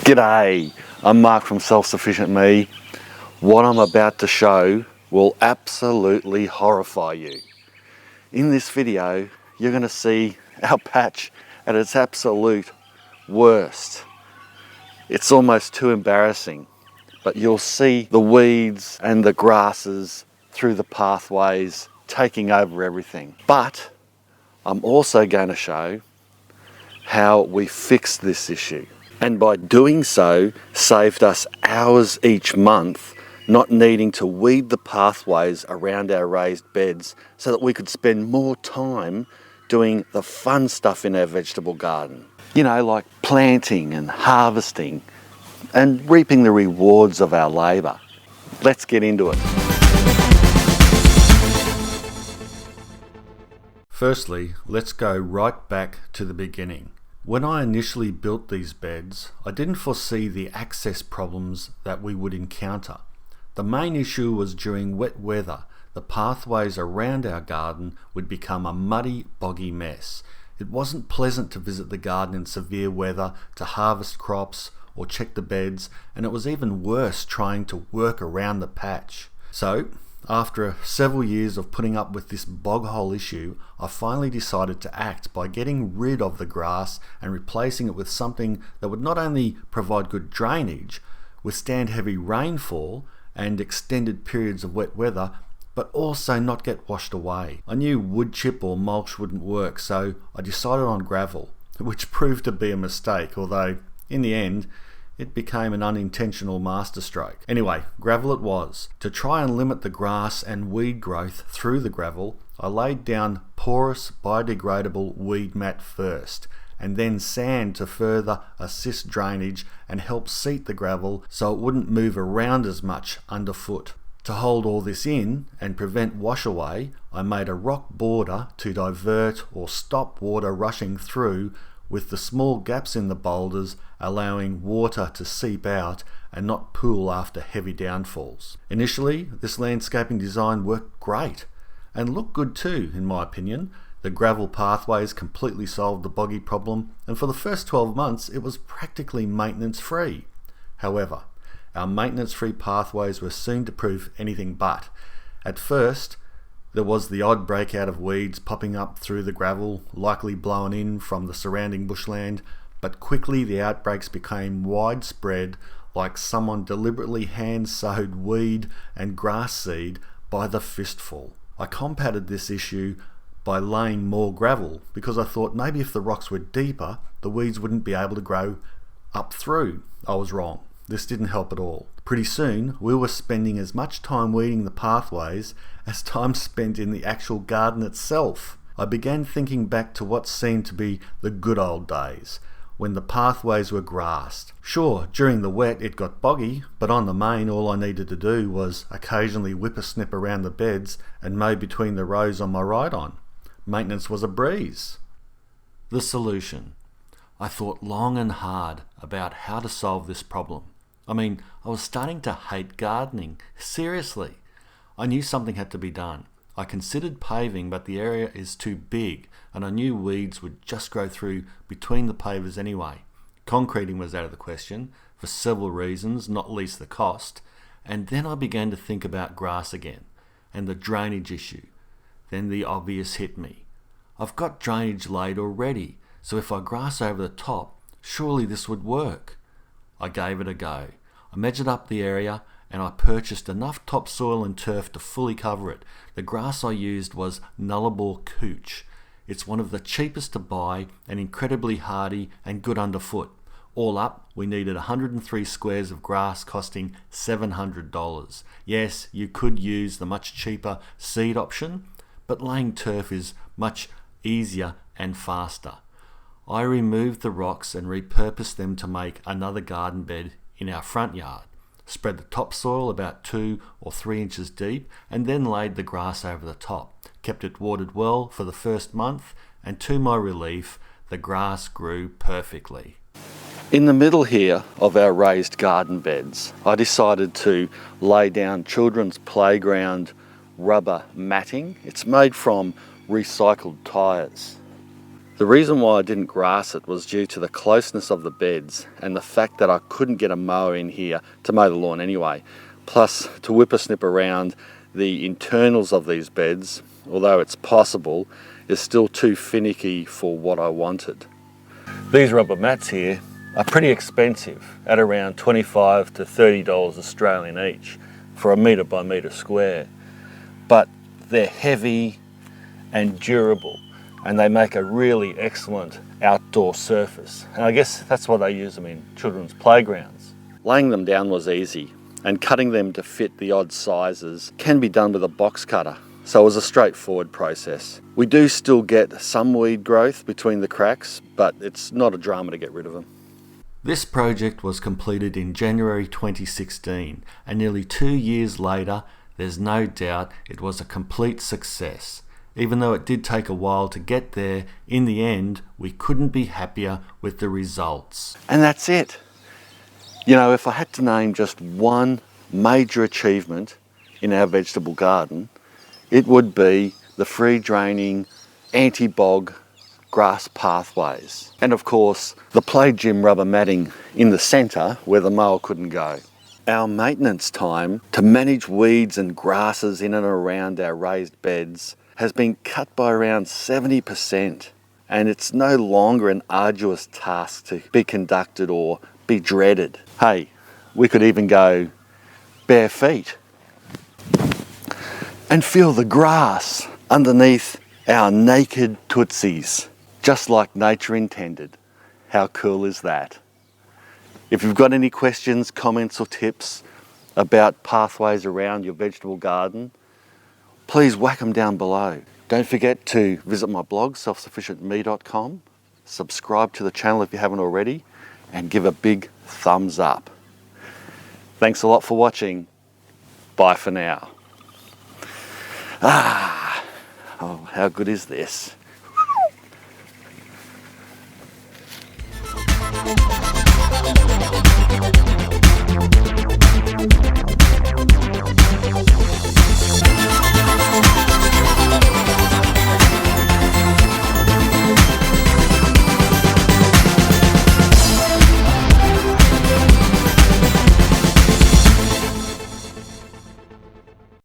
G'day, I'm Mark from Self-Sufficient Me. What I'm about to show will absolutely horrify you. In this video, you're going to see our patch at its absolute worst. It's almost too embarrassing, but you'll see the weeds and the grasses through the pathways taking over everything. But I'm also going to show how we fixed this issue. And by doing so, saved us hours each month not needing to weed the pathways around our raised beds so that we could spend more time doing the fun stuff in our vegetable garden. You know, like planting and harvesting and reaping the rewards of our labour. Let's get into it. Firstly, let's go right back to the beginning. When I initially built these beds, I didn't foresee the access problems that we would encounter. The main issue was during wet weather, the pathways around our garden would become a muddy, boggy mess. It wasn't pleasant to visit the garden in severe weather, to harvest crops or check the beds, and it was even worse trying to work around the patch. So, after several years of putting up with this bog hole issue, I finally decided to act by getting rid of the grass and replacing it with something that would not only provide good drainage, withstand heavy rainfall and extended periods of wet weather, but also not get washed away. I knew wood chip or mulch wouldn't work, so I decided on gravel, which proved to be a mistake, although in the end it became an unintentional masterstroke. Anyway, gravel it was. To try and limit the grass and weed growth through the gravel, I laid down porous, biodegradable weed mat first, and then sand to further assist drainage and help seat the gravel so it wouldn't move around as much underfoot. To hold all this in and prevent washaway, I made a rock border to divert or stop water rushing through, with the small gaps in the boulders allowing water to seep out and not pool after heavy downfalls. Initially, this landscaping design worked great and looked good too, in my opinion. The gravel pathways completely solved the boggy problem, and for the first 12 months it was practically maintenance free. However, our maintenance free pathways were soon to prove anything but. At first, there was the odd breakout of weeds popping up through the gravel, likely blown in from the surrounding bushland, but quickly the outbreaks became widespread, like someone deliberately hand-sowed weed and grass seed by the fistful. I combated this issue by laying more gravel, because I thought maybe if the rocks were deeper, the weeds wouldn't be able to grow up through. I was wrong. This didn't help at all. Pretty soon, we were spending as much time weeding the pathways as time spent in the actual garden itself. I began thinking back to what seemed to be the good old days, when the pathways were grassed. Sure, during the wet it got boggy, but on the main all I needed to do was occasionally whip a snip around the beds and mow between the rows on my ride-on. Maintenance was a breeze. The solution. I thought long and hard about how to solve this problem. I mean, I was starting to hate gardening. Seriously. I knew something had to be done. I considered paving, but the area is too big, and I knew weeds would just grow through between the pavers anyway. Concreting was out of the question, for several reasons, not least the cost. And then I began to think about grass again, and the drainage issue. Then the obvious hit me. I've got drainage laid already, so if I grass over the top, surely this would work. I gave it a go. I measured up the area and I purchased enough topsoil and turf to fully cover it. The grass I used was Nullarbor couch. It's one of the cheapest to buy and incredibly hardy and good underfoot. All up, we needed 103 squares of grass costing $700. Yes, you could use the much cheaper seed option, but laying turf is much easier and faster. I removed the rocks and repurposed them to make another garden bed in our front yard. Spread the topsoil about 2 or 3 inches deep and then laid the grass over the top. Kept it watered well for the first month, and to my relief, the grass grew perfectly. In the middle here of our raised garden beds, I decided to lay down children's playground rubber matting. It's made from recycled tyres. The reason why I didn't grass it was due to the closeness of the beds and the fact that I couldn't get a mower in here to mow the lawn anyway. Plus, to whippersnip around the internals of these beds, although it's possible, is still too finicky for what I wanted. These rubber mats here are pretty expensive, at around $25 to $30 Australian each for a metre by metre square. But they're heavy and durable, and they make a really excellent outdoor surface. And I guess that's why they use them in children's playgrounds. Laying them down was easy, and cutting them to fit the odd sizes can be done with a box cutter. So it was a straightforward process. We do still get some weed growth between the cracks, but it's not a drama to get rid of them. This project was completed in January 2016, and nearly 2 years later, there's no doubt it was a complete success. Even though it did take a while to get there, in the end, we couldn't be happier with the results. And that's it. You know, if I had to name just one major achievement in our vegetable garden, it would be the free draining anti-bog grass pathways. And of course, the play gym rubber matting in the centre where the mower couldn't go. Our maintenance time to manage weeds and grasses in and around our raised beds has been cut by around 70%. And it's no longer an arduous task to be conducted or be dreaded. Hey, we could even go bare feet and feel the grass underneath our naked tootsies, just like nature intended. How cool is that? If you've got any questions, comments or tips about pathways around your vegetable garden, please whack them down below. Don't forget to visit my blog, self-sufficientme.com, subscribe to the channel if you haven't already, and give a big thumbs up. Thanks a lot for watching. Bye for now. Oh, how good is this?